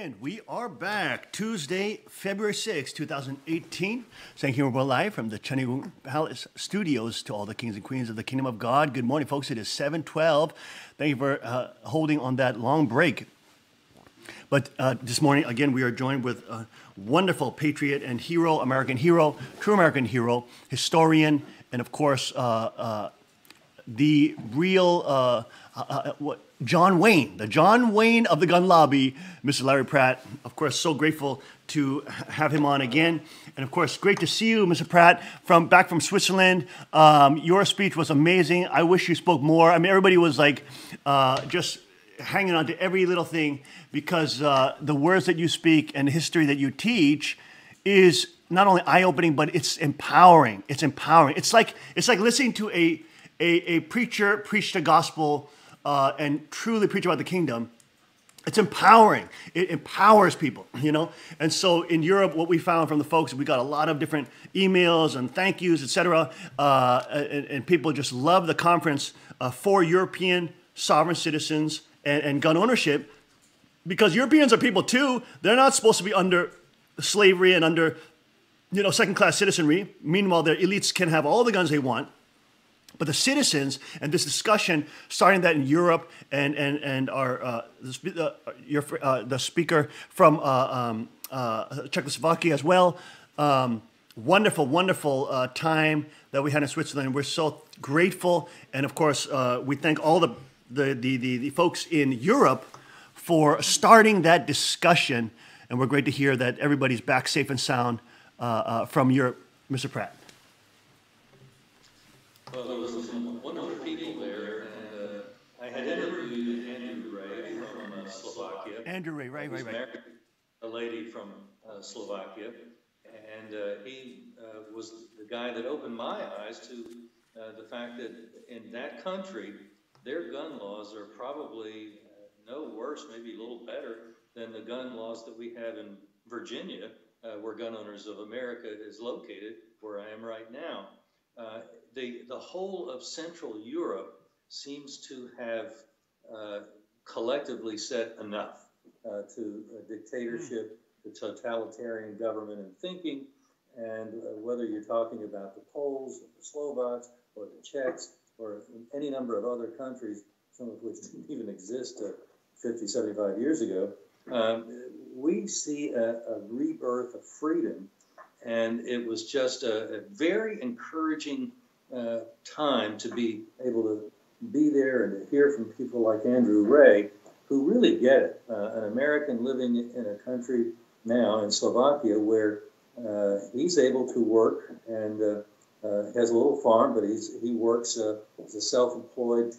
And we are back Tuesday, February 6, 2018. Saying here we're live from the Cheongguk Palace Studios to all the kings and queens of the Kingdom of God. Good morning, folks. It is 7:12. Thank you for holding on that long break. But this morning, again, we are joined with a wonderful patriot and hero, true American hero, historian, and of course, the real John Wayne, the John Wayne of the gun lobby, Mr. Larry Pratt. Of course, so grateful to have him on again. And of course, great to see you, Mr. Pratt, back from Switzerland. Your speech was amazing. I wish you spoke more. I mean, everybody was like just hanging on to every little thing because the words that you speak and the history that you teach is not only eye-opening, but it's empowering. It's empowering. It's like listening to a preacher preach the gospel and truly preach about the kingdom. It's empowering. It empowers people, you know? And so in Europe, what we found from the folks, we got a lot of different emails and thank yous, et cetera. And people just love the conference for European sovereign citizens and gun ownership, because Europeans are people too. They're not supposed to be under slavery and under, second-class citizenry. Meanwhile, their elites can have all the guns they want. But the citizens, and this discussion, starting that in Europe, and our the speaker from Czechoslovakia as well, wonderful time that we had in Switzerland. We're so grateful, and of course, we thank all the folks in Europe for starting that discussion, and we're great to hear that everybody's back safe and sound from Europe, Mr. Pratt. Well, there was some wonderful people there, and I had interviewed Andrew Ray from Slovakia. Andrew Ray, right. Married a lady from Slovakia, and he was the guy that opened my eyes to the fact that in that country, their gun laws are probably no worse, maybe a little better than the gun laws that we have in Virginia, where Gun Owners of America is located, where I am right now. The whole of Central Europe seems to have collectively said enough to a dictatorship, the totalitarian government and thinking, and whether you're talking about the Poles, or the Slovaks, or the Czechs, or any number of other countries, some of which didn't even exist 50, 75 years ago, we see a rebirth of freedom. And it was just a very encouraging time to be able to be there and to hear from people like Andrew Ray, who really get it. An American living in a country now in Slovakia where he's able to work and has a little farm, but he works as a self-employed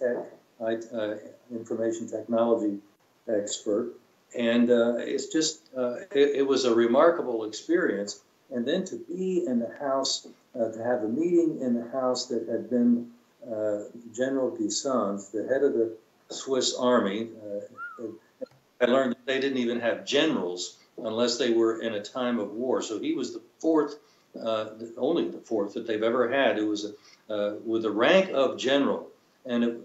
information technology expert. And it's just, it was a remarkable experience. And then to be in the house, to have a meeting in the house that had been General Guisans, the head of the Swiss army. I learned that they didn't even have generals unless they were in a time of war. So he was the fourth, only the fourth that they've ever had. It was with the rank of general. And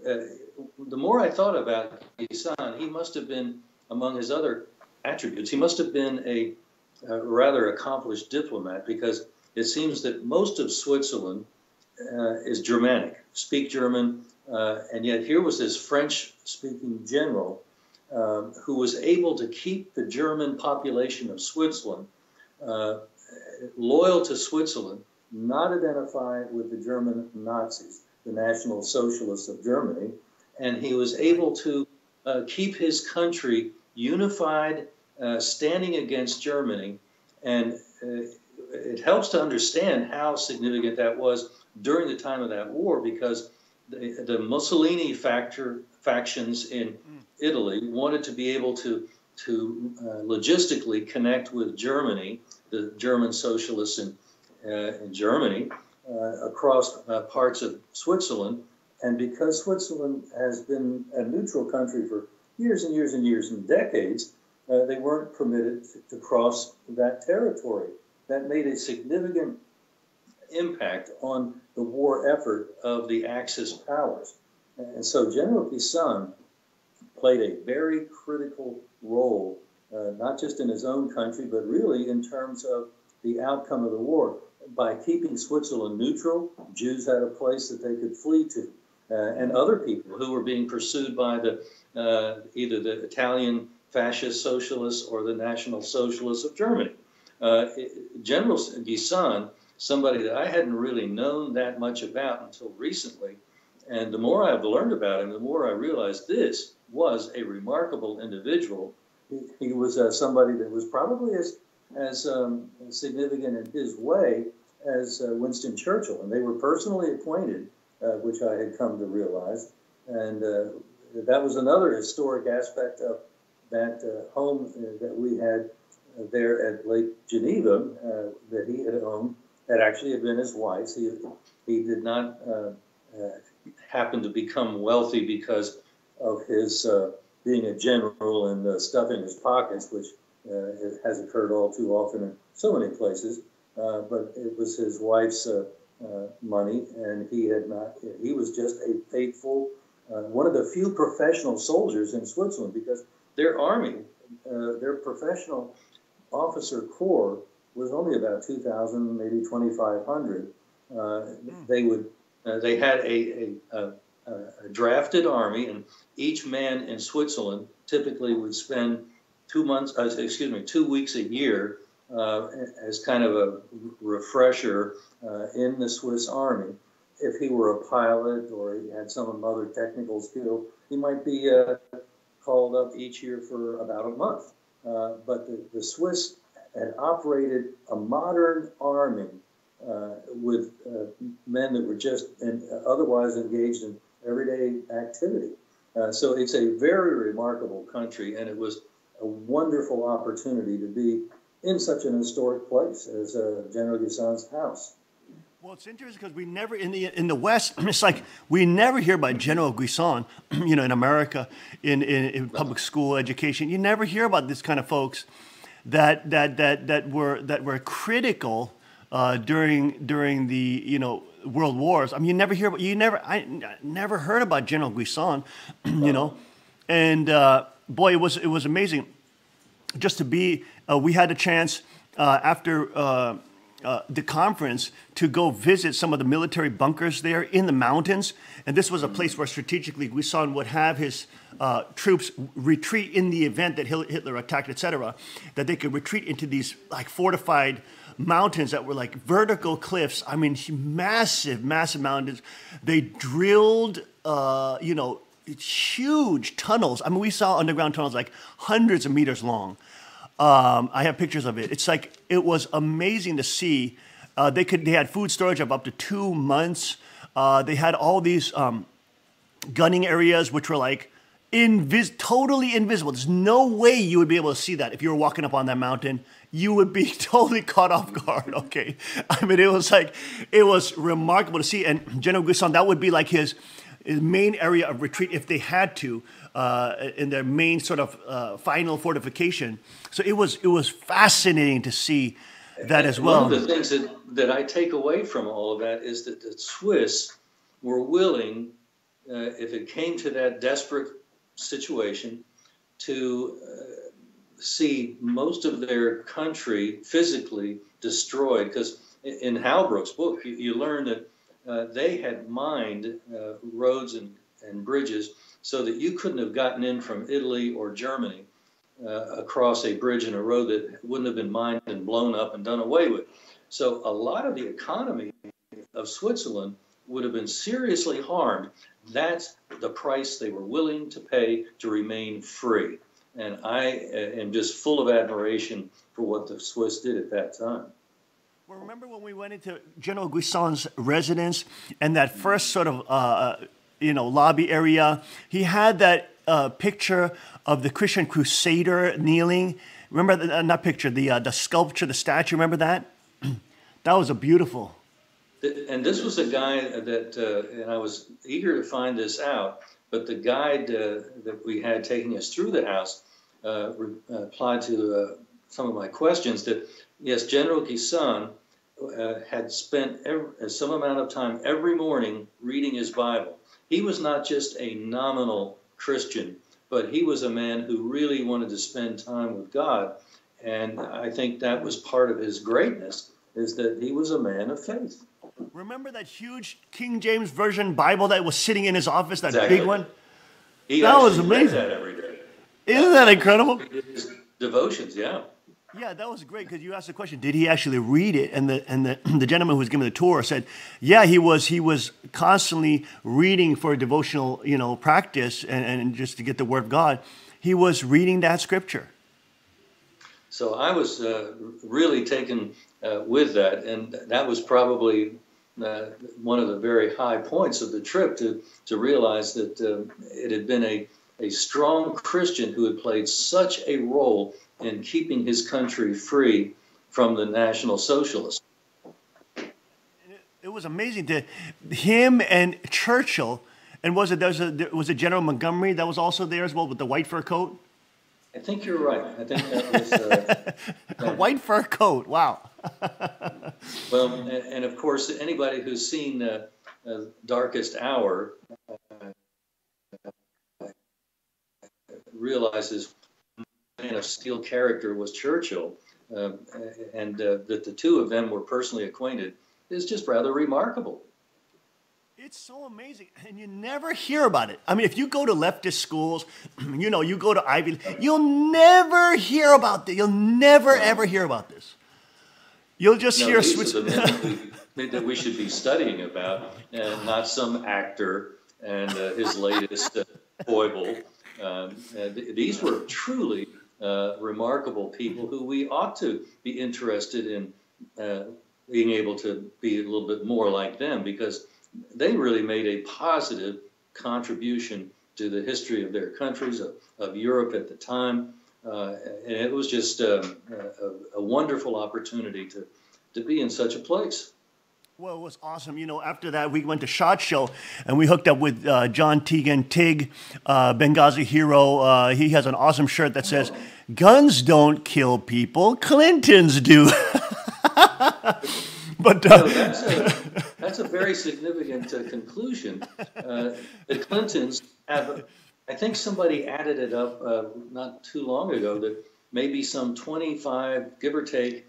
the more I thought about Guisan, he must have been, among his other attributes, he must have been a rather accomplished diplomat, because it seems that most of Switzerland is Germanic, speak German, and yet here was this French-speaking general who was able to keep the German population of Switzerland loyal to Switzerland, not identify with the German Nazis, the National Socialists of Germany, and he was able to keep his country unified, standing against Germany. And it helps to understand how significant that was during the time of that war, because the Mussolini factions in Italy wanted to be able to logistically connect with Germany, the German socialists in Germany, across parts of Switzerland. And because Switzerland has been a neutral country for years and years and years and decades, they weren't permitted to cross that territory. That made a significant impact on the war effort of the Axis powers. And so General Guisan played a very critical role, not not just in his own country, but really in terms of the outcome of the war. By keeping Switzerland neutral, Jews had a place that they could flee to, and other people who were being pursued by either the Italian fascist socialists or the National Socialists of Germany. General Guisan, somebody that I hadn't really known that much about until recently, and the more I've learned about him, the more I realized this was a remarkable individual. He was somebody that was probably as significant in his way as Winston Churchill, and they were personally acquainted, which I had come to realize, and that was another historic aspect of that home that we had there at Lake Geneva that he had owned. That actually had been his wife's. He did not happen to become wealthy because of his being a general and stuffing his pockets, which has occurred all too often in so many places. But it was his wife's money, and he had not. He was just a faithful, one of the few professional soldiers in Switzerland, because their army, their professional officer corps was only about 2,000, maybe 2,500. They had a drafted army, and each man in Switzerland typically would spend 2 weeks a year as kind of a refresher in the Swiss army. If he were a pilot or he had some other technical skill, he might be called up each year for about a month. But the Swiss had operated a modern army with men that were just otherwise engaged in everyday activity. So it's a very remarkable country, and it was a wonderful opportunity to be in such an historic place as General Guisan's house. Well, it's interesting because we never in the West. It's like we never hear about General Guisan. You know, in America, in public school education, you never hear about this kind of folks that were critical during the world wars. I mean, I never heard about General Guisan. And boy, it was amazing just to be. We had a chance after the conference to go visit some of the military bunkers there in the mountains. And this was a place where strategically Guisan would have his troops retreat in the event that Hitler attacked, etc., that they could retreat into these like fortified mountains that were like vertical cliffs. I mean, massive, massive mountains. They drilled, huge tunnels. I mean, we saw underground tunnels like hundreds of meters long. I have pictures of it. It's like, it was amazing to see. They had food storage of up to 2 months. They had all these gunning areas, which were like totally invisible. There's no way you would be able to see that if you were walking up on that mountain. You would be totally caught off guard. Okay, I mean, it was remarkable to see. And General Guisan, that would be like his main area of retreat if they had to. In their main sort of final fortification. So it was fascinating to see that as well. One of the things that I take away from all of that is that the Swiss were willing, if it came to that desperate situation, to see most of their country physically destroyed. Because in Halbrook's book, you learn that they had mined roads and bridges so that you couldn't have gotten in from Italy or Germany across a bridge and a road that wouldn't have been mined and blown up and done away with. So a lot of the economy of Switzerland would have been seriously harmed. That's the price they were willing to pay to remain free. And I am just full of admiration for what the Swiss did at that time. Well, remember when we went into General Guisan's residence and that first sort of lobby area, he had that picture of the Christian Crusader kneeling. Remember not picture, the sculpture, the statue. Remember that? That was a beautiful. And this was a guy that, and I was eager to find this out, but the guide that we had taking us through the house replied to some of my questions that, yes, General Guisan had spent some amount of time every morning reading his Bible. He was not just a nominal Christian, but he was a man who really wanted to spend time with God. And I think that was part of his greatness, is that he was a man of faith. Remember that huge King James Version Bible that was sitting in his office, that Exactly. big one? He That was actually read amazing. that every day. Isn't that incredible? He did his devotions, yeah. Yeah, that was great because you asked the question: did he actually read it? And the gentleman who was giving the tour said, yeah, he was constantly reading for devotional practice and just to get the Word of God. He was reading that scripture. So I was really taken with that, and that was probably one of the very high points of the trip, to realize that it had been a strong Christian who had played such a role in keeping his country free from the National Socialists. It was amazing to him and Churchill, and was it General Montgomery that was also there as well with the white fur coat? I think you're right. I think that was a white fur coat. Wow. Well, and of course, anybody who's seen Darkest Hour realizes Man of Steel character was Churchill, and that the two of them were personally acquainted is just rather remarkable. It's so amazing, and you never hear about it. I mean, if you go to leftist schools, you go to Ivy, you'll never hear about this. You'll never, ever hear about this. You'll just hear... These are the men that we should be studying about, and not some actor and his latest foible. These were truly remarkable people who we ought to be interested in being able to be a little bit more like them, because they really made a positive contribution to the history of their countries, of Europe at the time. And it was just a wonderful opportunity to be in such a place. Well, it was awesome. After that, we went to SHOT Show, and we hooked up with John Teagan, Tig, Benghazi hero. He has an awesome shirt that says, "Guns don't kill people, Clintons do." But that's a very significant conclusion. The Clintons have, I think somebody added it up not too long ago, that maybe some 25, give or take,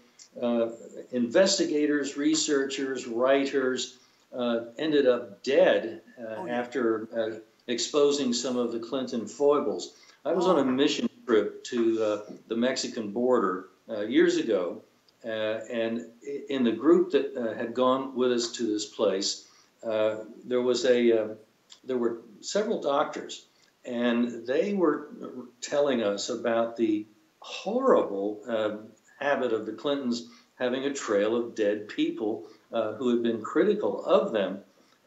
investigators, researchers, writers ended up dead after exposing some of the Clinton foibles. I was on a mission trip to the Mexican border years ago, and in the group that had gone with us to this place, there were several doctors, and they were telling us about the horrible habit of the Clintons having a trail of dead people who had been critical of them.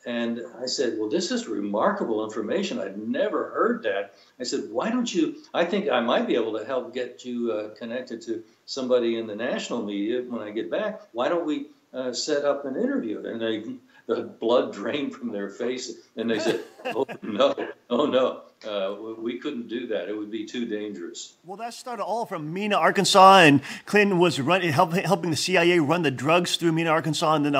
And I said, well, this is remarkable information. I'd never heard that. I said, why don't you, I think I might be able to help get you connected to somebody in the national media when I get back. Why don't we set up an interview? And the blood drained from their face, and they said, oh no, we couldn't do that. It would be too dangerous. Well, that started all from Mena, Arkansas, and Clinton was helping the CIA run the drugs through Mena, Arkansas, and then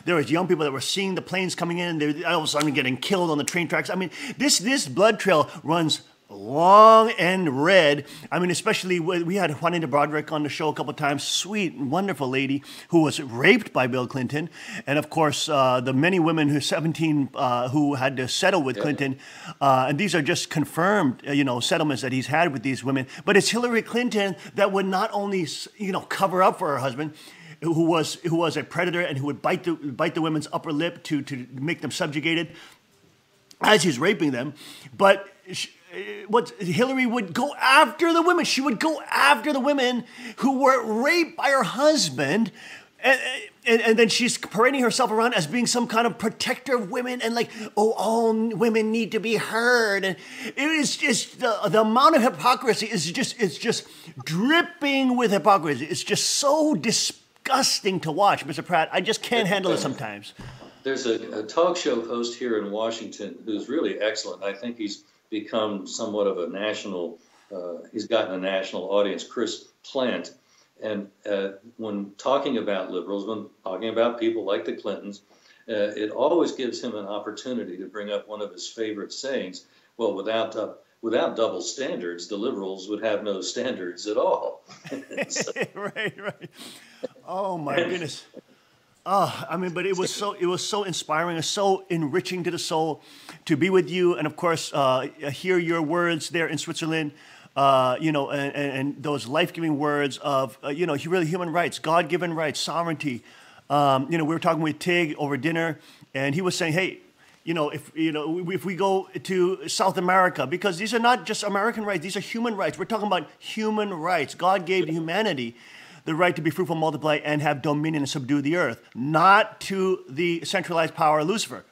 there was young people that were seeing the planes coming in, and they all of a sudden getting killed on the train tracks. I mean, this blood trail runs long and red. I mean, especially we had Juanita Broderick on the show a couple of times, sweet, wonderful lady who was raped by Bill Clinton. And of course, the many women 17 who had to settle with Clinton. And these are just confirmed, settlements that he's had with these women. But it's Hillary Clinton that would not only, cover up for her husband, who was a predator and who would bite the women's upper lip to make them subjugated as he's raping them, but Hillary would go after the women. She would go after the women who were raped by her husband, and then she's parading herself around as being some kind of protector of women, and all women need to be heard. And it is just the amount of hypocrisy is just dripping with hypocrisy. It's just so disgusting to watch, Mr. Pratt. I just can't handle it sometimes. There's a talk show host here in Washington who's really excellent. I think he's become somewhat of a national, he's gotten a national audience, Chris Plant. And when talking about liberals, when talking about people like the Clintons, it always gives him an opportunity to bring up one of his favorite sayings. Well, without without double standards, the liberals would have no standards at all. So, Right, right. Oh my and, goodness. I mean, but it was so inspiring and so enriching to the soul to be with you, and of course, hear your words there in Switzerland. You know, and those life-giving words of you know, really human rights, God-given rights, sovereignty. You know, we were talking with Tig over dinner, and he was saying, hey, you know, if we go to South America, because these are not just American rights, these are human rights. We're talking about human rights. God gave humanity the right to be fruitful, multiply, and have dominion and subdue the earth, not to the centralized power of Lucifer.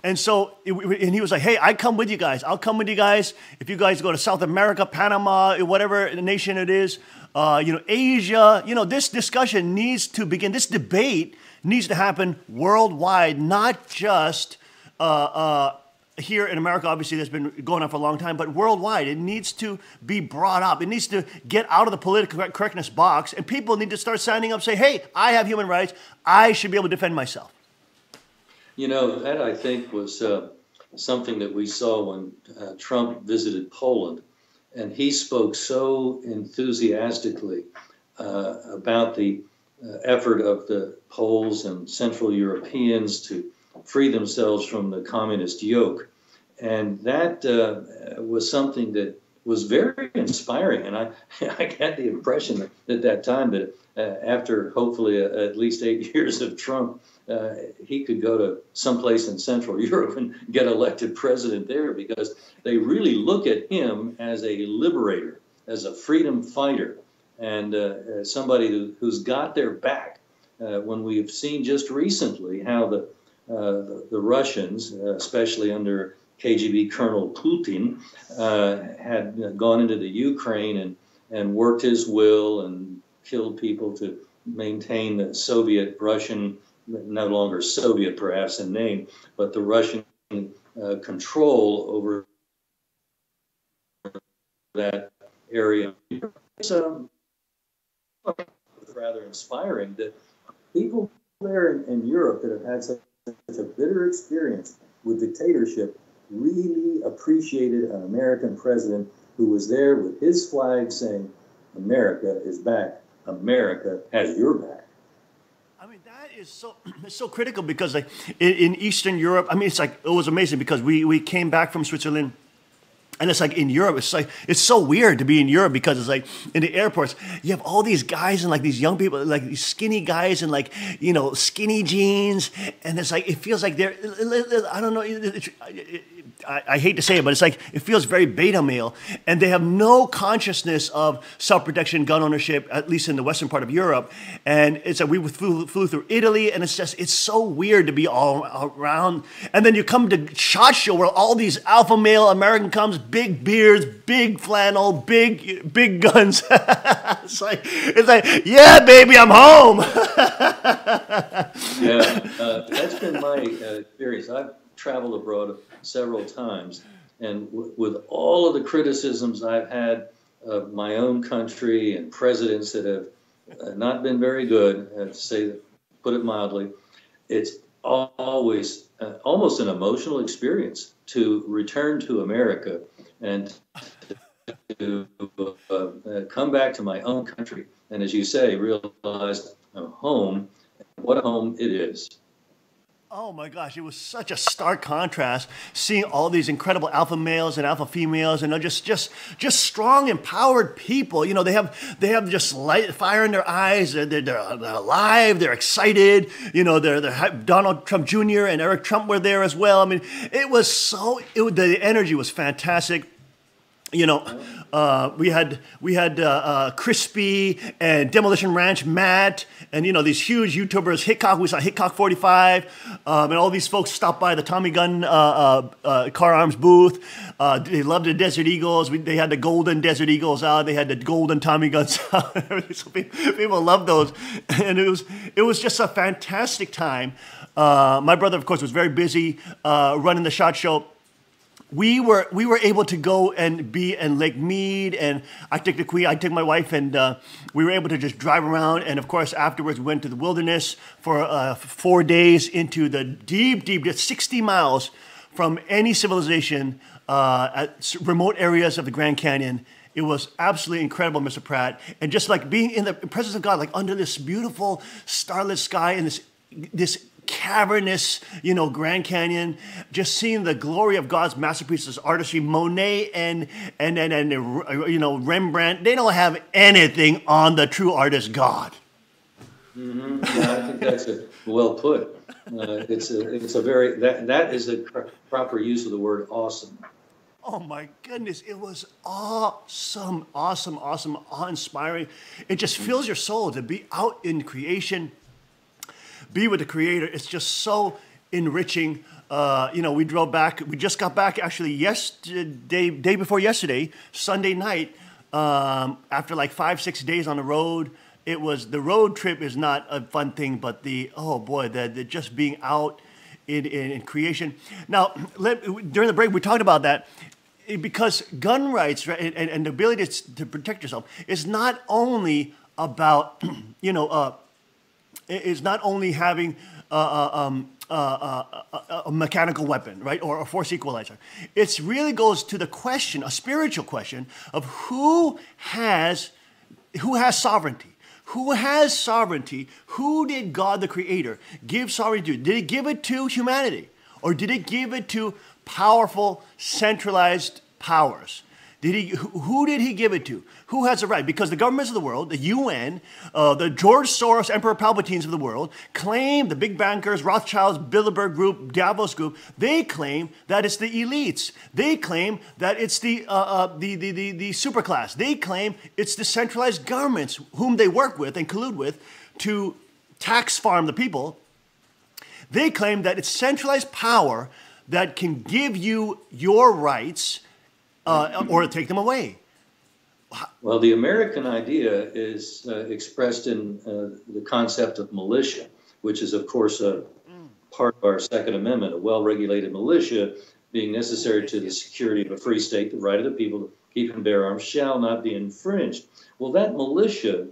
And so, and he was like, hey, I come with you guys. I'll come with you guys. If you guys go to South America, Panama, whatever nation it is, you know, Asia, you know, this discussion needs to begin. This debate needs to happen worldwide, not just here in America. Obviously, that's been going on for a long time, but worldwide. It needs to be brought up. It needs to get out of the political correctness box, and people need to start signing up, say, hey, I have human rights. I should be able to defend myself. you know, that I think was something that we saw when Trump visited Poland. And he spoke so enthusiastically about the effort of the Poles and Central Europeans to free themselves from the communist yoke. And that was something that was very inspiring. And I had the impression at that time that after hopefully at least 8 years of Trump, he could go to someplace in Central Europe and get elected president there, because they really look at him as a liberator, as a freedom fighter, and somebody who's got their back. When we've seen just recently how the Russians, especially under KGB Colonel Putin, had gone into the Ukraine and worked his will and killed people to maintain the Soviet Russian, no longer Soviet perhaps in name, but the Russian control over that area. It's rather inspiring that people there in Europe that have had such a bitter experience with dictatorship really appreciated an American president who was there with his flag saying, America is back. America has your back. I mean, that is so critical, because like in Eastern Europe, I mean, it's like, it was amazing because we came back from Switzerland. And it's like in Europe, it's like, it's so weird to be in Europe, because it's like in the airports, you have all these guys and like these young people, like these skinny guys and like, you know, skinny jeans. And it's like, it feels like they're, I don't know, I hate to say it, but it's like, it feels very beta male. And they have no consciousness of self-protection, gun ownership, at least in the western part of Europe. And it's like, we flew through Italy, and it's just, it's so weird to be all around. And then you come to SHOT Show where all these alpha male American comes, big beards, big flannel, big guns. it's like, yeah, baby, I'm home. Yeah, that's been my experience. I've traveled abroad several times, and with all of the criticisms I've had of my own country and presidents that have not been very good, to say, put it mildly, it's always almost an emotional experience to return to America and to come back to my own country, and as you say, realize I'm home. What a home it is. Oh my gosh, it was such a stark contrast seeing all these incredible alpha males and alpha females, and just strong, empowered people. You know, they have just light fire in their eyes. They're alive. They're excited. You know, they're Donald Trump Jr. and Eric Trump were there as well. I mean, the energy was fantastic. You know, we had Crispy and Demolition Ranch Matt, and you know, these huge YouTubers, Hitchcock. We saw Hitchcock 45, and all these folks stopped by the Tommy Gun car arms booth. They loved the Desert Eagles. They had the golden Desert Eagles out. They had the golden Tommy guns out. So people loved those, and it was just a fantastic time. My brother, of course, was very busy running the SHOT Show. We were able to go and be in Lake Mead, and I took my wife, and we were able to just drive around. And of course, afterwards, we went to the wilderness for 4 days into the deep, 60 miles from any civilization at remote areas of the Grand Canyon. It was absolutely incredible, Mr. Pratt. And just like being in the presence of God, like under this beautiful starlit sky and this cavernous, Grand Canyon, just seeing the glory of God's masterpieces, artistry, Monet and Rembrandt, they don't have anything on the true artist God. Mm-hmm. Yeah, I think that's well put. It's a very that is a proper use of the word awesome. Oh my goodness, it was awesome, awesome, awesome, awe-inspiring. It just fills your soul to be out in creation, be with the Creator. It's just so enriching. We drove back, we just got back actually day before yesterday, Sunday night, after like 5-6 days on the road. The road trip is not a fun thing, but the just being out in creation. Now, during the break, we talked about that because gun rights, right, and the ability to protect yourself is not only about, is not only having a mechanical weapon, right, or a force equalizer. It really goes to the question, a spiritual question, of who has sovereignty. Who has sovereignty? Who did God the Creator give sovereignty to? Did he give it to humanity? Or did he give it to powerful, centralized powers? Who did he give it to? Who has the right? Because the governments of the world, the UN, the George Soros, Emperor Palpatines of the world, claim, the big bankers, Rothschilds, Bilderberg Group, Davos Group, they claim that it's the elites. They claim that it's the superclass. They claim it's the centralized governments whom they work with and collude with to tax farm the people. They claim that it's centralized power that can give you your rights or take them away. Well, the American idea is expressed in the concept of militia, which is, of course, a part of our Second Amendment, a well-regulated militia being necessary to the security of a free state, the right of the people to keep and bear arms shall not be infringed. Well, that militia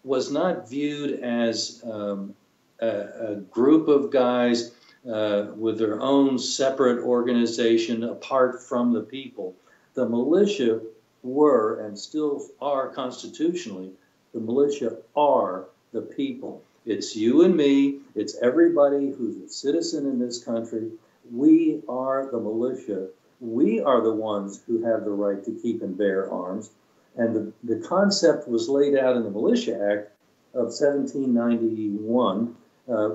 was not viewed as a group of guys with their own separate organization apart from the people. The militia were and still are constitutionally, the militia are the people. It's you and me, it's everybody who's a citizen in this country. We are the militia. We are the ones who have the right to keep and bear arms. And the concept was laid out in the Militia Act of 1791,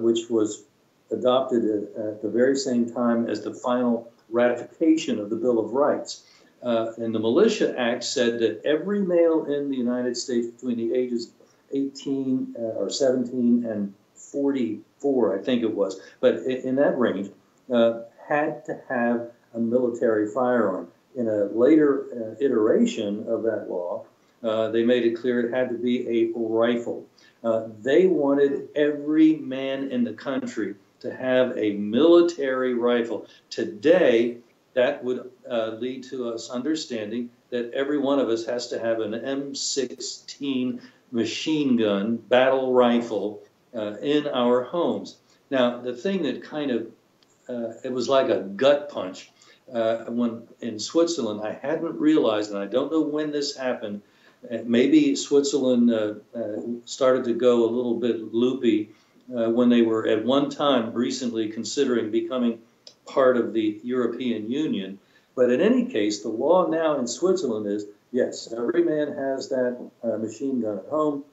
which was adopted at the very same time as the final ratification of the Bill of Rights. And the Militia Act said that every male in the United States between the ages 18 or 17 and 44, I think it was, but in that range, had to have a military firearm. In a later iteration of that law, they made it clear it had to be a rifle. They wanted every man in the country to have a military rifle. Today, that would lead to us understanding that every one of us has to have an M16 machine gun battle rifle in our homes. Now, the thing that kind of, it was like a gut punch. When in Switzerland, I hadn't realized, and I don't know when this happened, maybe Switzerland started to go a little bit loopy when they were at one time recently considering becoming part of the European Union. But in any case, the law now in Switzerland is, yes, every man has that machine gun at home,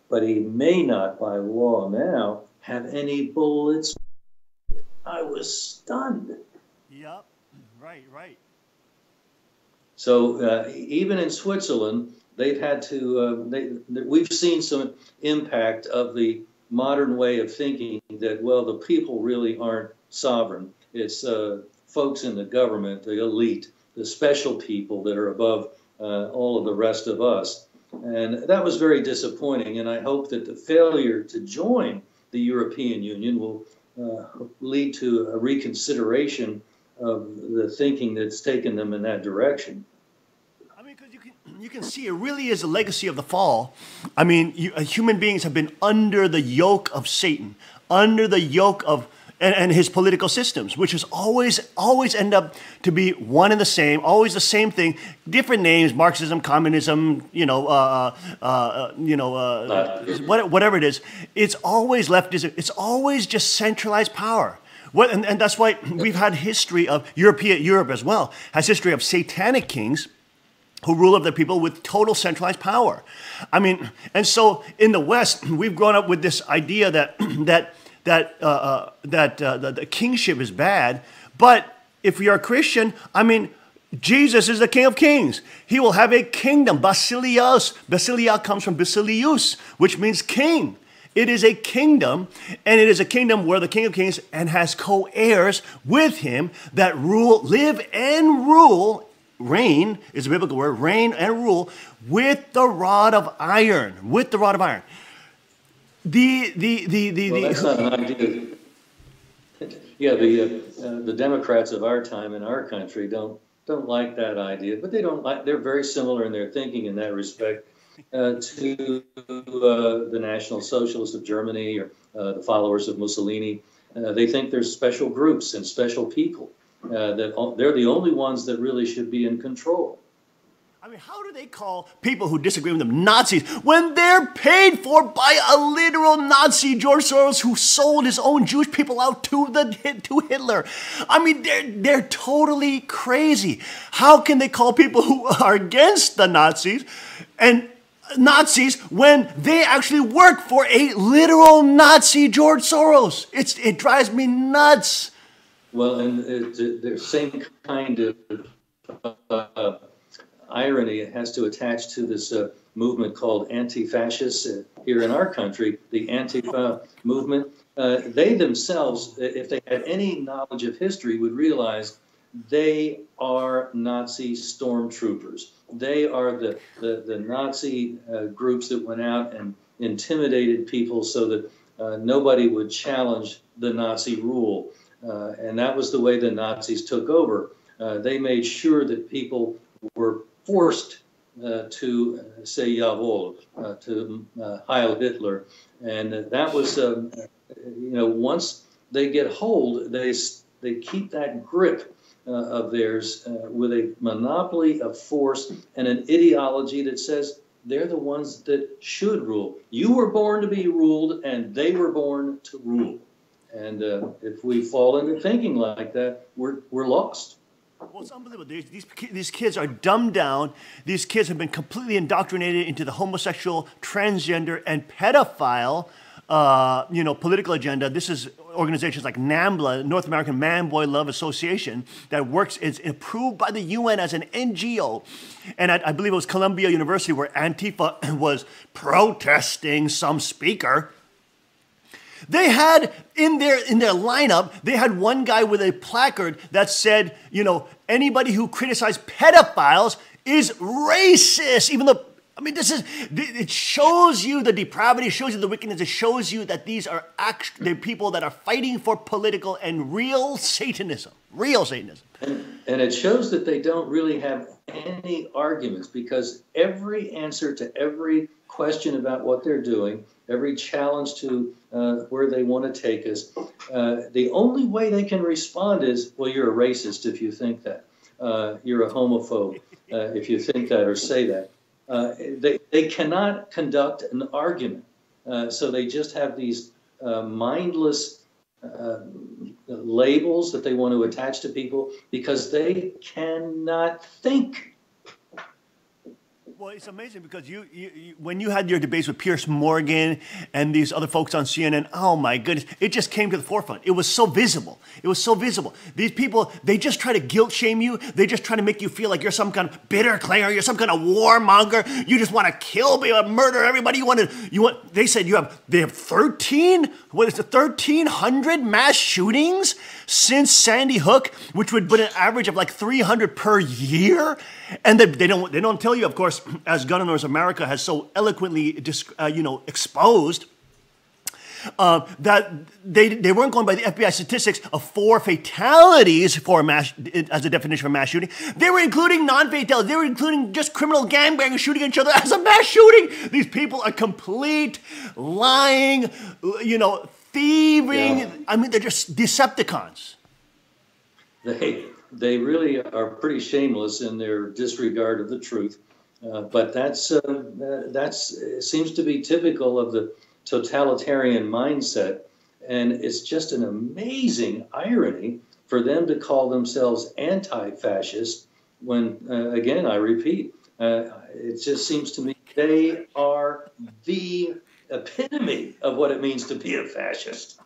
but he may not, by law now, have any bullets. I was stunned. Yep, right. So even in Switzerland, they've had to, we've seen some impact of the modern way of thinking that, well, the people really aren't sovereign. It's folks in the government, the elite, the special people that are above all of the rest of us. And that was very disappointing. And I hope that the failure to join the European Union will lead to a reconsideration of the thinking that's taken them in that direction. I mean, because you can see it really is a legacy of the fall. I mean, human beings have been under the yoke of Satan, under the yoke of and his political systems, which is always end up to be one and the same, always the same thing, different names, Marxism, communism, whatever it is. It's always leftism. It's always just centralized power. And that's why we've had history of Europe as well, has history of satanic kings who rule over the people with total centralized power. I mean, and so in the West, we've grown up with this idea that the kingship is bad. But if you're a Christian, I mean, Jesus is the King of Kings. He will have a kingdom, Basileus. Basileia comes from Basileus, which means king. It is a kingdom, and it is a kingdom where the King of Kings and has co-heirs with him that live and rule. Reign is a biblical word. Reign and rule with the rod of iron. With the rod of iron. Well, that's not an idea. Yeah, the Democrats of our time in our country don't like that idea, but they're very similar in their thinking in that respect. To the National Socialists of Germany or the followers of Mussolini. They think there's special groups and special people, that they're the only ones that really should be in control. I mean, how do they call people who disagree with them Nazis when they're paid for by a literal Nazi, George Soros, who sold his own Jewish people out to Hitler? I mean, they're totally crazy. How can they call people who are against the Nazis and Nazis when they actually work for a literal Nazi, George Soros? It drives me nuts. Well, and the same kind of irony has to attach to this movement called anti-fascist here in our country, the Antifa movement. They themselves, if they had any knowledge of history, would realize they are Nazi stormtroopers. They are the Nazi groups that went out and intimidated people so that nobody would challenge the Nazi rule. And that was the way the Nazis took over. They made sure that people were forced to say Jawohl, to Heil Hitler. And that was, once they get hold, they keep that grip of theirs with a monopoly of force and an ideology that says they're the ones that should rule. You were born to be ruled, and they were born to rule. And if we fall into thinking like that, we're lost. Well, it's unbelievable. These kids are dumbed down. These kids have been completely indoctrinated into the homosexual, transgender, and pedophile political agenda. This is organizations like NAMBLA, North American Man Boy Love Association, that works, is approved by the UN as an NGO. And I believe it was Columbia University where Antifa was protesting some speaker. They had in their lineup, they had one guy with a placard that said, anybody who criticized pedophiles is racist, even though, I mean, it shows you the depravity, it shows you the wickedness, it shows you that these are they're people that are fighting for political and real Satanism. Real Satanism. And it shows that they don't really have any arguments, because every answer to every question about what they're doing, every challenge to where they want to take us, the only way they can respond is, well, you're a racist if you think that. You're a homophobe if you think that or say that. They cannot conduct an argument. So they just have these mindless labels that they want to attach to people because they cannot think. Well, it's amazing because you when you had your debates with Piers Morgan and these other folks on CNN, oh my goodness, it just came to the forefront. It was so visible. It was so visible. These people, they just try to guilt shame you. They just try to make you feel like you're some kind of bitter clanger. You're some kind of warmonger. You just want to kill people, murder everybody. They said they have 1,300 mass shootings since Sandy Hook, which would put an average of like 300 per year. And they don't tell you, of course, as Gun Owners America has so eloquently exposed, that they weren't going by the FBI statistics of 4 fatalities as a definition for mass shooting. They were including non-fatalities. They were including just criminal gangbangers shooting each other as a mass shooting. These people are complete lying, thieving. Yeah. I mean, they're just Decepticons. They really are pretty shameless in their disregard of the truth. But that's seems to be typical of the totalitarian mindset, and it's just an amazing irony for them to call themselves anti-fascist when, again, I repeat, it just seems to me they are the epitome of what it means to be a fascist.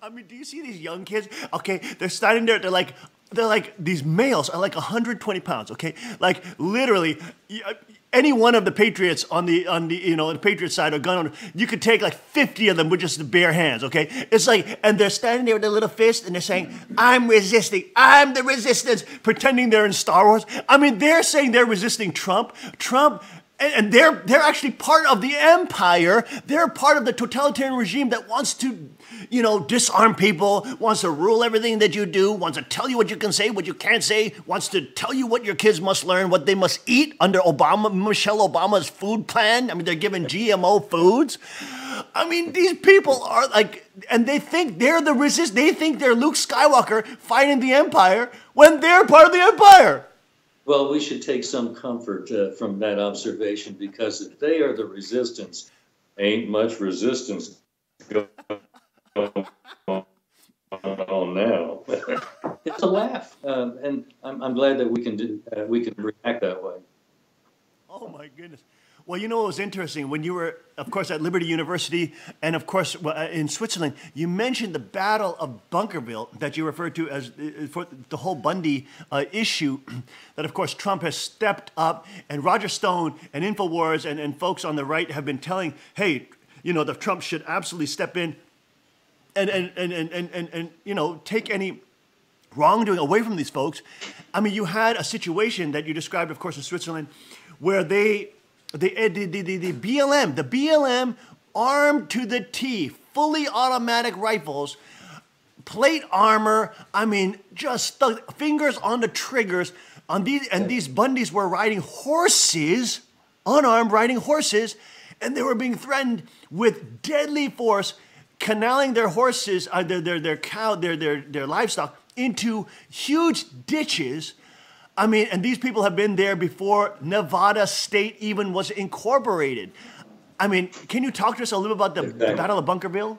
I mean, do you see these young kids? Okay, they're standing there. They're like these males are like 120 pounds. Okay, like literally, any one of the patriots on the the patriot side or gun owner, you could take like 50 of them with just the bare hands. Okay, it's like, and they're standing there with their little fist and they're saying, "I'm resisting. I'm the resistance," pretending they're in Star Wars. I mean, they're saying they're resisting Trump. And they're actually part of the empire. They're part of the totalitarian regime that wants to, disarm people, wants to rule everything that you do, wants to tell you what you can say, what you can't say, wants to tell you what your kids must learn, what they must eat under Michelle Obama's food plan. I mean, they're given GMO foods. I mean, these people are like, and they think they're the resist. They think they're Luke Skywalker fighting the empire when they're part of the empire. Well, we should take some comfort from that observation, because if they are the resistance, ain't much resistance going on now. It's a laugh, and I'm glad that we can react that way. Oh my goodness. Well, it was interesting when you were, of course, at Liberty University and, of course, in Switzerland. You mentioned the Battle of Bunkerville that you referred to as for the whole Bundy issue. That, of course, Trump has stepped up, and Roger Stone and Infowars and folks on the right have been telling, hey, the Trump should absolutely step in and take any wrongdoing away from these folks. I mean, you had a situation that you described, of course, in Switzerland, where the BLM armed to the teeth, fully automatic rifles, plate armor. I mean, just the fingers on the triggers on these, and these Bundys were riding horses, unarmed, riding horses, and they were being threatened with deadly force, canaling their horses, their livestock into huge ditches. I mean, and these people have been there before Nevada State even was incorporated. I mean, can you talk to us a little about the Battle of Bunkerville?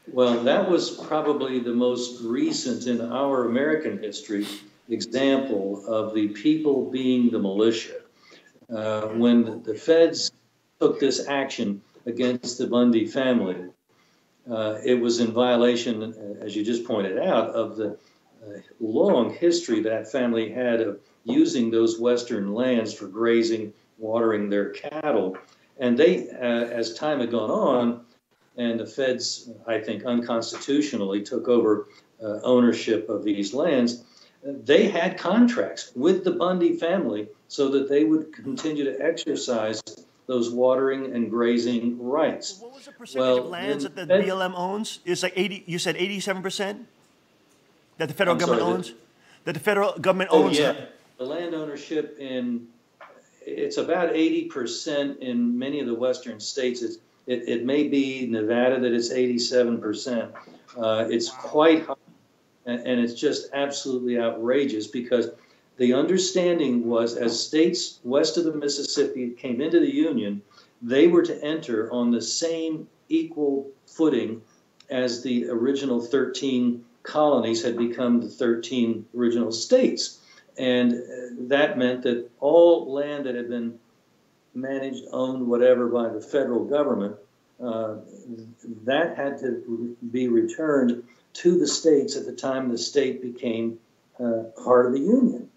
Well, that was probably the most recent in our American history example of the people being the militia. When the feds took this action against the Bundy family, it was in violation, as you just pointed out, of the long history that family had of using those western lands for grazing, watering their cattle. And they, as time had gone on, and the feds, I think, unconstitutionally took over ownership of these lands, they had contracts with the Bundy family so that they would continue to exercise those watering and grazing rights. What was the percentage of lands that the BLM owns? It's like 80, you said 87%? That the federal government owns? That the federal government owns? Oh, yeah. The land ownership it's about 80% in many of the western states. It may be Nevada that it's 87%. It's quite high, and it's just absolutely outrageous, because the understanding was, as states west of the Mississippi came into the Union, they were to enter on the same equal footing as the original 13 colonies had become the 13 original states. And that meant that all land that had been managed, owned, whatever, by the federal government, that had to be returned to the states at the time the state became part of the Union.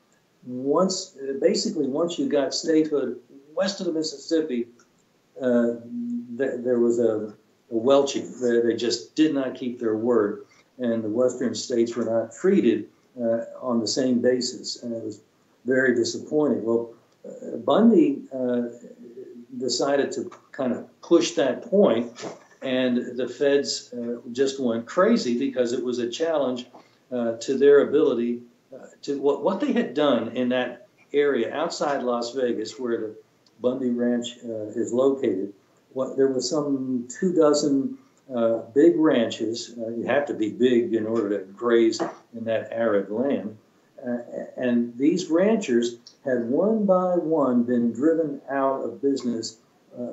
Once you got statehood west of the Mississippi, there was a welching. They just did not keep their word, and the western states were not treated on the same basis, and it was very disappointing. Well, Bundy decided to kind of push that point, and the feds just went crazy, because it was a challenge to their ability to what they had done in that area outside Las Vegas, where the Bundy Ranch is located. There was some 24 big ranches. You have to be big in order to graze in that arid land. And these ranchers had one by one been driven out of business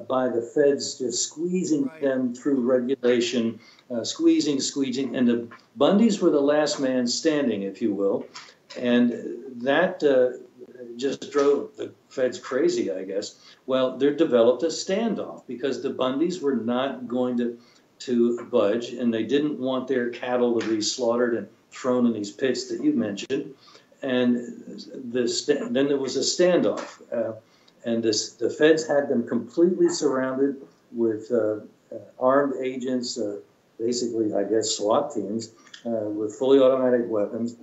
by the feds just squeezing them through regulation, squeezing. And the Bundys were the last man standing, if you will. And that just drove the feds crazy, I guess. Well, there developed a standoff because the Bundys were not going to budge, and they didn't want their cattle to be slaughtered and thrown in these pits that you mentioned. And then there was a standoff, and the feds had them completely surrounded with armed agents, basically, I guess, SWAT teams with fully automatic weapons.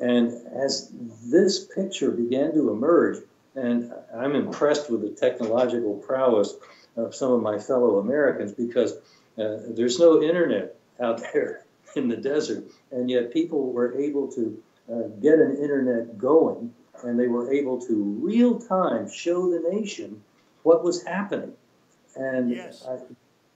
And as this picture began to emerge, and I'm impressed with the technological prowess of some of my fellow Americans, because there's no internet out there in the desert, and yet people were able to get an internet going, and they were able to real time show the nation what was happening. And yes.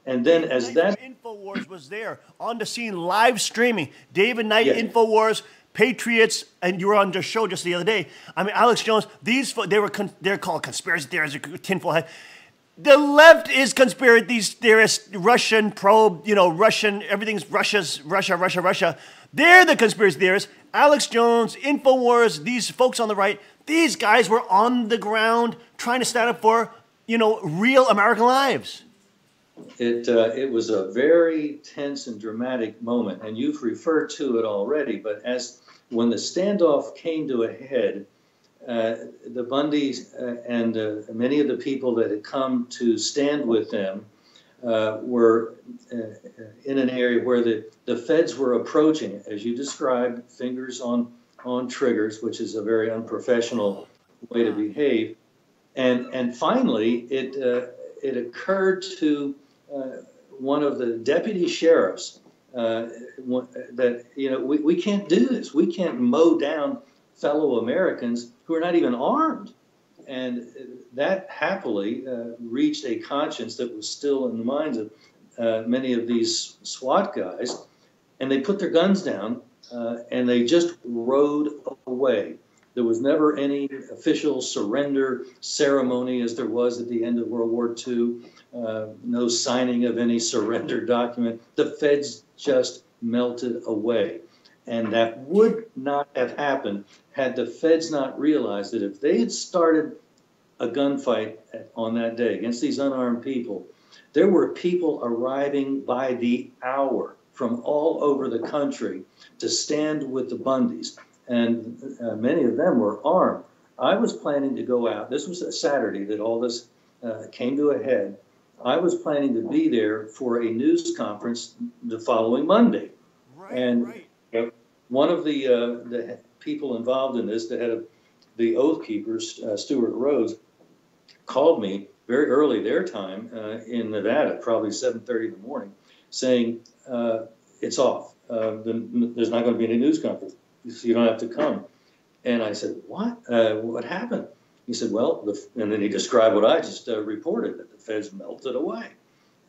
And then as that InfoWars was there on the scene, live streaming, David Knight, yes. InfoWars, Patriots, and you were on the show just the other day. I mean, Alex Jones. They're called conspiracy theorists, tinfoil head. The left is conspiracy theorists, Russian probe, Russian, everything's Russia. They're the conspiracy theorists. Alex Jones, InfoWars, these folks on the right, these guys were on the ground trying to stand up for, real American lives. It was a very tense and dramatic moment, and you've referred to it already, but when the standoff came to a head, the Bundys and many of the people that had come to stand with them were in an area where the feds were approaching, as you described, fingers on triggers, which is a very unprofessional way to behave. And finally, it occurred to one of the deputy sheriffs that we can't do this. We can't mow down fellow Americans who are not even armed. And that happily reached a conscience that was still in the minds of many of these SWAT guys. And they put their guns down and they just rode away. There was never any official surrender ceremony as there was at the end of World War II. No signing of any surrender document. The feds just melted away. And that would not have happened had the feds not realized that if they had started a gunfight on that day against these unarmed people, there were people arriving by the hour from all over the country to stand with the Bundys. And many of them were armed. I was planning to go out. This was a Saturday that all this came to a head. I was planning to be there for a news conference the following Monday. One of the people involved in this, the head of the Oath Keepers, Stuart Rhodes, called me very early their time in Nevada, probably 7:30 in the morning, saying, it's off. There's not going to be any news conference, so you don't have to come. And I said, what? What happened? He said, well, and then he described what I just reported, that the feds melted away.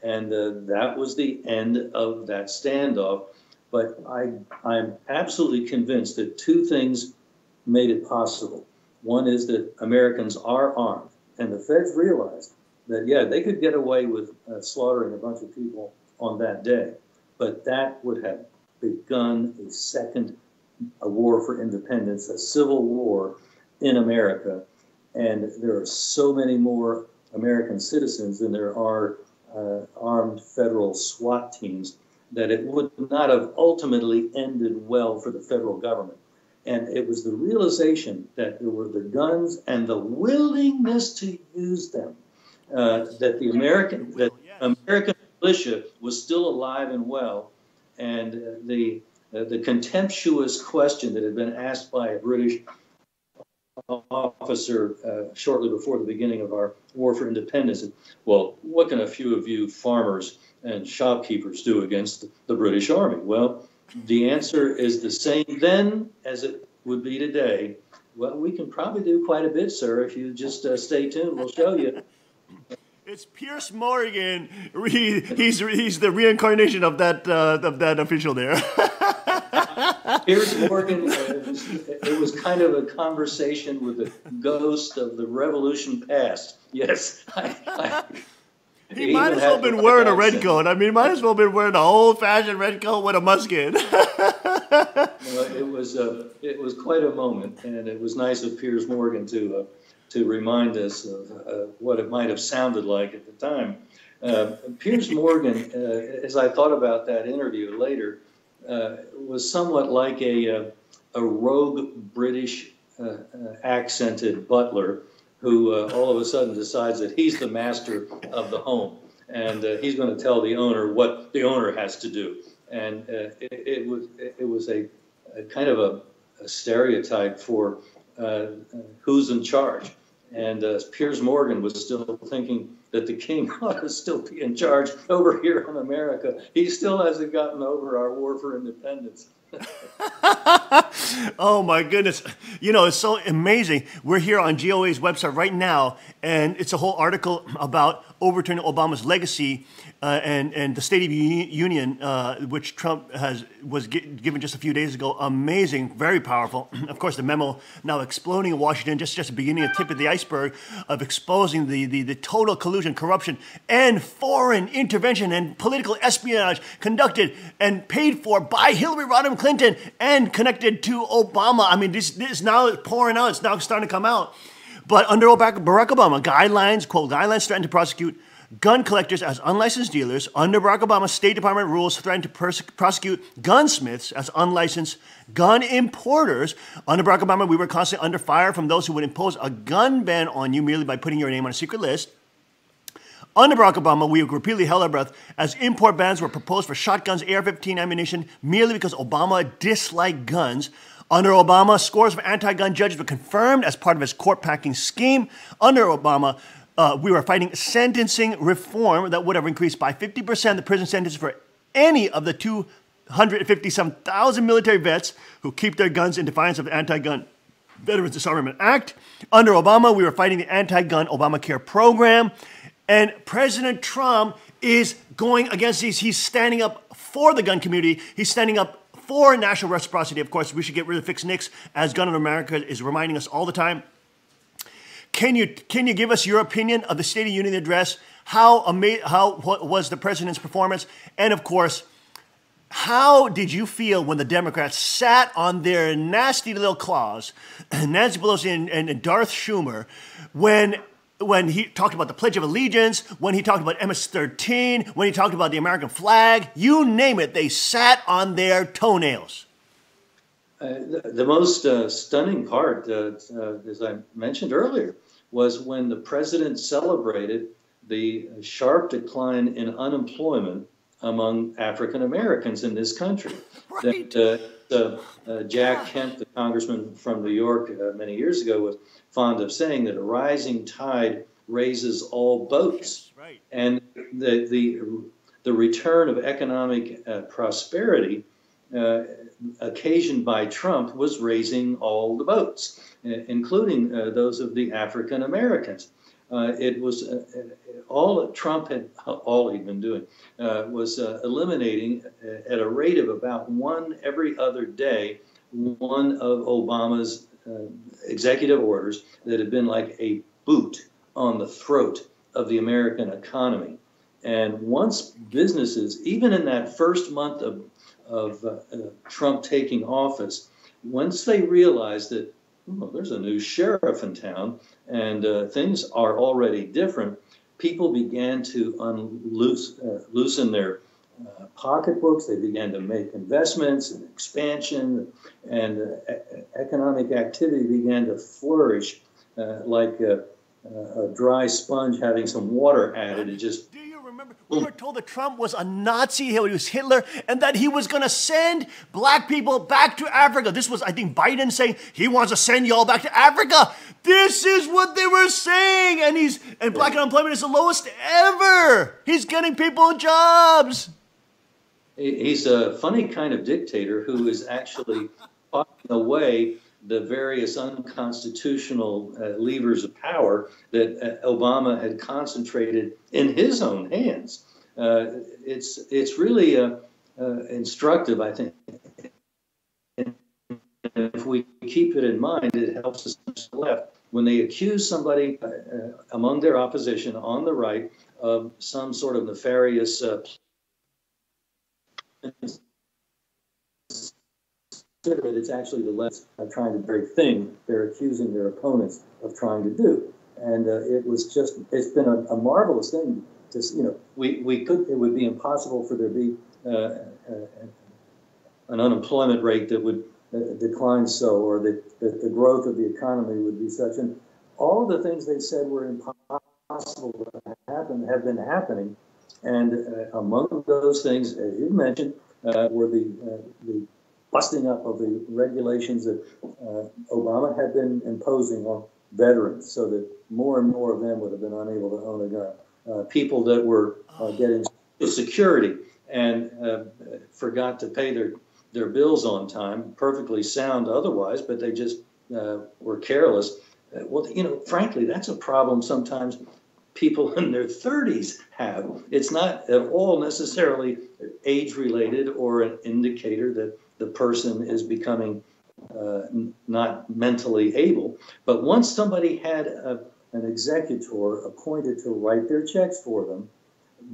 And that was the end of that standoff. But I'm absolutely convinced that two things made it possible. One is that Americans are armed, and the feds realized that, yeah, they could get away with slaughtering a bunch of people on that day, but that would have begun a war for independence, a civil war in America. And there are so many more American citizens than there are armed federal SWAT teams that it would not have ultimately ended well for the federal government. And it was the realization that there were the guns and the willingness to use them, that the American militia was still alive and well. And the contemptuous question that had been asked by a British officer shortly before the beginning of our war for independence, well, what can a few of you farmers and shopkeepers do against the British Army? Well, the answer is the same then as it would be today. Well, we can probably do quite a bit, sir, if you just stay tuned. We'll show you. It's Pierce Morgan. He's the reincarnation of that official there. Piers Morgan, it was kind of a conversation with the ghost of the revolution past. Yes. He might as well been wearing a red coat. I mean, might as well been wearing an old-fashioned red coat with a musket. It was quite a moment, and it was nice of Piers Morgan to remind us of what it might have sounded like at the time. Piers Morgan, as I thought about that interview later, was somewhat like a rogue British accented butler who all of a sudden decides that he's the master of the home, and he's going to tell the owner what the owner has to do. And it was a kind of a stereotype for who's in charge. And Piers Morgan was still thinking that the king ought to still be in charge over here in America. He still hasn't gotten over our war for independence. Oh my goodness. You know, it's so amazing. We're here on GOA's website right now, and it's a whole article about overturning Obama's legacy and the State of the Union, which Trump was given just a few days ago. Amazing, very powerful. Of course, the memo now exploding in Washington, just the beginning, a tip of the iceberg of exposing the total collusion, corruption, and foreign intervention and political espionage conducted and paid for by Hillary Rodham Clinton and connected to Obama. I mean, this now is pouring out. It's now starting to come out. But under Barack Obama, guidelines, quote, guidelines threaten to prosecute gun collectors as unlicensed dealers. Under Barack Obama, State Department rules threaten to prosecute gunsmiths as unlicensed gun importers. Under Barack Obama, we were constantly under fire from those who would impose a gun ban on you merely by putting your name on a secret list. Under Barack Obama, we repeatedly held our breath as import bans were proposed for shotguns, AR-15 ammunition, merely because Obama disliked guns. Under Obama, scores of anti-gun judges were confirmed as part of his court-packing scheme. Under Obama, we were fighting sentencing reform that would have increased by 50% the prison sentences for any of the 257,000 military vets who keep their guns in defiance of the Anti-Gun Veterans Disarmament Act. Under Obama, we were fighting the anti-gun Obamacare program. And President Trump is going against these. He's standing up for the gun community. He's standing up for national reciprocity. Of course, we should get rid of fixed NICS, as Gun in America is reminding us all the time. Can you give us your opinion of the State of the Union address? What was the president's performance? And of course, how did you feel when the Democrats sat on their nasty little claws, Nancy Pelosi and Darth Schumer, when he talked about the Pledge of Allegiance, when he talked about MS-13, when he talked about the American flag, you name it, they sat on their toenails. The most stunning part, as I mentioned earlier, was when the president celebrated the sharp decline in unemployment among African Americans in this country. Right. Jack Kemp, the congressman from New York many years ago, was fond of saying that a rising tide raises all boats. Right. And the return of economic prosperity occasioned by Trump was raising all the boats, including those of the African Americans. It was all Trump had, all he'd been doing, was eliminating at a rate of about one every other day, one of Obama's executive orders that had been like a boot on the throat of the American economy. And once businesses, even in that first month of Trump taking office, once they realized that there's a new sheriff in town and things are already different, people began to loosen their pocketbooks. They began to make investments and expansion, and economic activity began to flourish like a dry sponge having some water added. It just... Do you remember? We were told that Trump was a Nazi, he was Hitler, and that he was going to send black people back to Africa. This was, I think, Biden saying he wants to send y'all back to Africa. This is what they were saying. And black unemployment is the lowest ever. He's getting people jobs. He's a funny kind of dictator who is actually talking away the various unconstitutional levers of power that Obama had concentrated in his own hands. It's really instructive, I think. And if we keep it in mind, it helps us left when they accuse somebody among their opposition on the right of some sort of nefarious it's actually the left trying to very thing they're accusing their opponents of trying to do. And it's been a marvelous thing to, it would be impossible for there to be an unemployment rate that would decline so, or that the growth of the economy would be such. And all of the things they said were impossible to happen have been happening. And among those things, as you mentioned, were the busting up of the regulations that Obama had been imposing on veterans, so that more and more of them would have been unable to own a gun. People that were getting Social Security and forgot to pay their bills on time, perfectly sound otherwise, but they just were careless. Well, frankly, that's a problem sometimes people in their 30s have. It's not at all necessarily age-related or an indicator that the person is becoming not mentally able. But once somebody had an executor appointed to write their checks for them,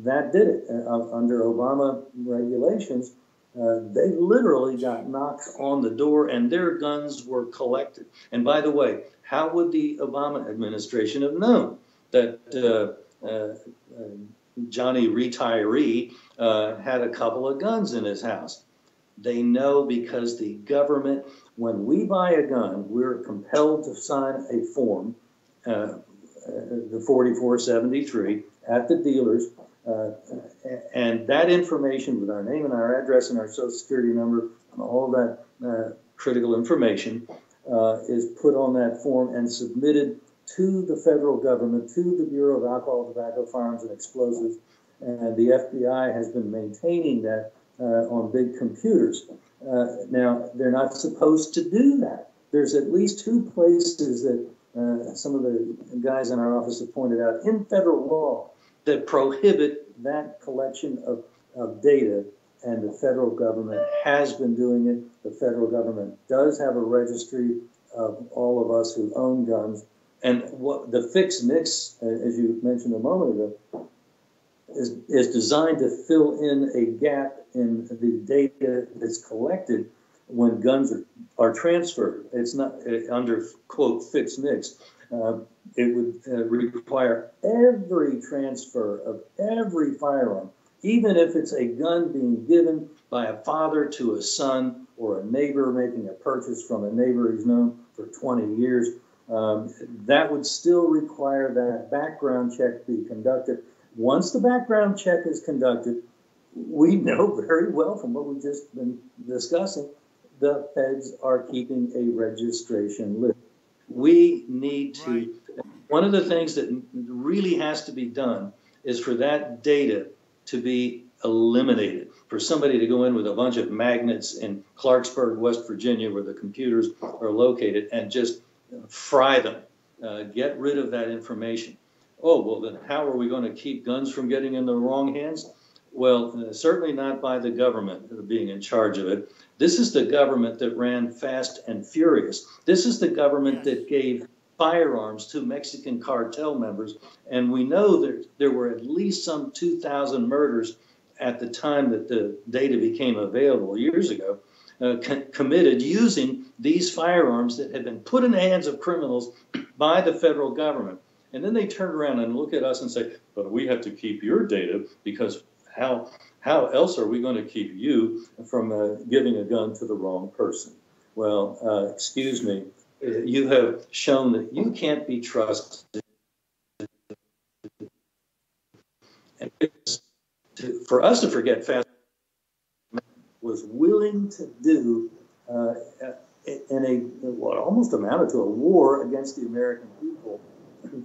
that did it. Under Obama regulations, they literally got knocks on the door and their guns were collected. And by the way, how would the Obama administration have known that Johnny Retiree had a couple of guns in his house? They know because the government, when we buy a gun, we're compelled to sign a form, the 4473, at the dealers. And that information with our name and our address and our social security number and all that critical information is put on that form and submitted to the federal government, to the Bureau of Alcohol, Tobacco, Firearms, and Explosives. And the FBI has been maintaining that on big computers. Now, they're not supposed to do that. There's at least two places that some of the guys in our office have pointed out in federal law that prohibit that collection of data, and the federal government has been doing it. The federal government does have a registry of all of us who own guns. And what the fixed mix, as you mentioned a moment ago, is designed to fill in a gap in the data that's collected when guns are transferred. It's not under, quote, fixed mix. It would require every transfer of every firearm, even if it's a gun being given by a father to a son or a neighbor making a purchase from a neighbor he's known for 20 years. That would still require that background check be conducted. Once the background check is conducted, we know very well from what we've just been discussing, the feds are keeping a registration list. We need to, right. One of the things that really has to be done is for that data to be eliminated. For somebody to go in with a bunch of magnets in Clarksburg, West Virginia, where the computers are located, and just fry them, get rid of that information. Oh, well, then how are we going to keep guns from getting in the wrong hands? Well, certainly not by the government being in charge of it. This is the government that ran fast and furious. This is the government that gave firearms to Mexican cartel members. And we know that there were at least some 2,000 murders at the time that the data became available years ago, committed using these firearms that had been put in the hands of criminals by the federal government. And then they turn around and look at us and say, but we have to keep your data because how else are we going to keep you from giving a gun to the wrong person? Well, excuse me, you have shown that you can't be trusted. And for us to forget fast was willing to do in what almost amounted to a war against the American people.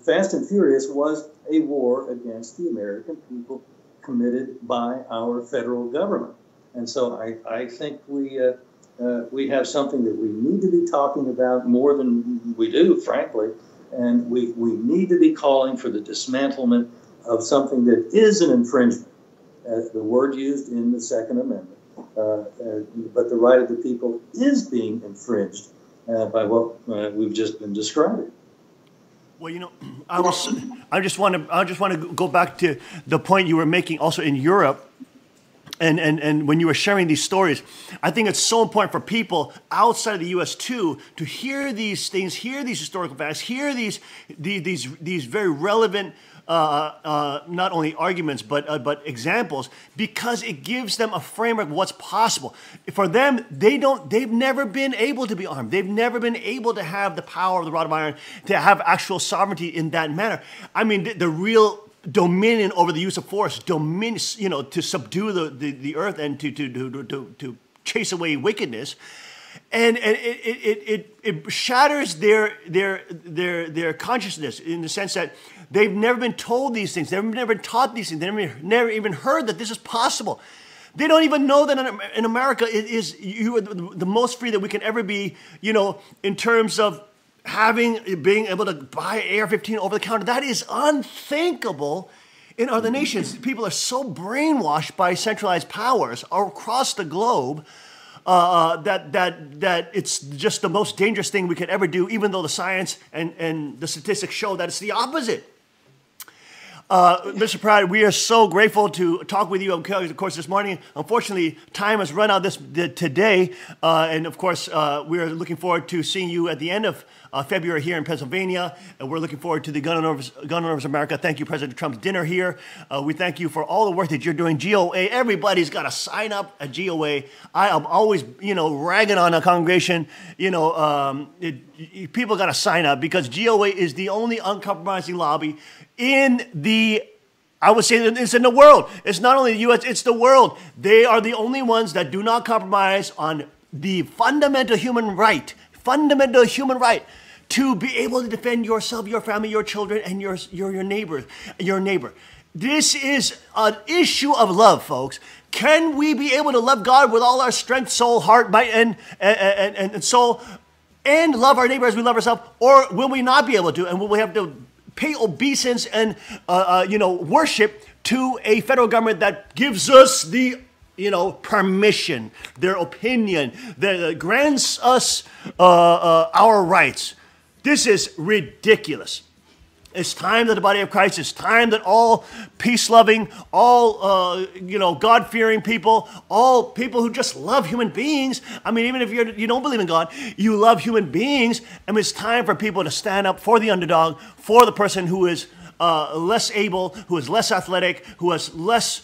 Fast and Furious was a war against the American people committed by our federal government. And so I think we we have something that we need to be talking about more than we do, frankly, and we need to be calling for the dismantlement of something that is an infringement, the word used in the Second Amendment, but the right of the people is being infringed by what we've just been describing. Well, you know, I just want to go back to the point you were making also in Europe. And when you were sharing these stories, I think it's so important for people outside of the U.S. too to hear these things, hear these historical facts, hear these very relevant not only arguments but examples, because it gives them a framework of what's possible. For them, they've never been able to be armed. They've never been able to have the power of the rod of iron, to have actual sovereignty in that manner. I mean, the real dominion over the use of force, to subdue the earth and to chase away wickedness, and it shatters their consciousness in the sense that they've never been told these things, they've never been taught these things, they've never even heard that this is possible. They don't even know that in America you are the most free that we can ever be, in terms of being able to buy AR-15 over the counter. That is unthinkable in other nations. People are so brainwashed by centralized powers across the globe that it's just the most dangerous thing we could ever do, even though the science and the statistics show that it's the opposite. Mr. Pratt, we are so grateful to talk with you, of course, this morning. Unfortunately, time has run out today, and of course, we are looking forward to seeing you at the end of February here in Pennsylvania, and we're looking forward to the Gun Owners America. Thank you, President Trump's dinner here. We thank you for all the work that you're doing. GOA, everybody's got to sign up at GOA. I am always, ragging on a congregation. People got to sign up because GOA is the only uncompromising lobby I would say that it's in the world. It's not only the U.S., it's the world. They are the only ones that do not compromise on the fundamental human right to be able to defend yourself, your family, your children, and your neighbor. This is an issue of love, folks. Can we be able to love God with all our strength, soul, heart, might, and soul, and love our neighbor as we love ourselves? Or will we not be able to, and will we have to pay obeisance and worship to a federal government that gives us the permission, their opinion, that grants us our rights? This is ridiculous. It's time that the body of Christ, it's time that all peace-loving, all, God-fearing people, all people who just love human beings, I mean, even if you don't believe in God, you love human beings, and it's time for people to stand up for the underdog, for the person who is less able, who is less athletic, who has less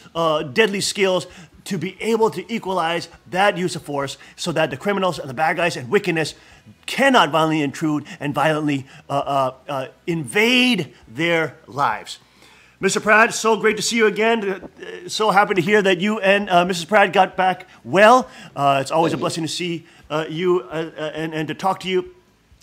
deadly skills, to be able to equalize that use of force so that the criminals and the bad guys and wickedness cannot violently intrude and violently invade their lives. Mr. Pratt, so great to see you again. So happy to hear that you and Mrs. Pratt got back well. It's always a blessing to see you and to talk to you.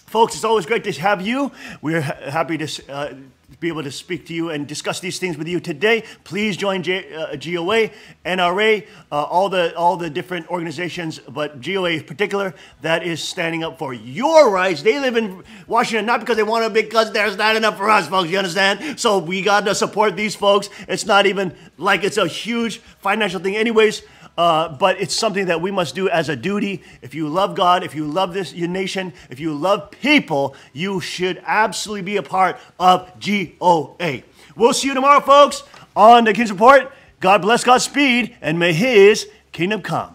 Folks, it's always great to have you. We're happy to be able to speak to you and discuss these things with you today. Please join GOA, NRA, all the different organizations, but GOA in particular, that is standing up for your rights. They live in Washington not because they want to, because there's not enough for us, folks, you understand? So we got to support these folks. It's not even like it's a huge financial thing anyways. But it's something that we must do as a duty. If you love God, if you love your nation, if you love people, you should absolutely be a part of GOA. We'll see you tomorrow, folks, on the King's Report. God bless, Godspeed, and may His kingdom come.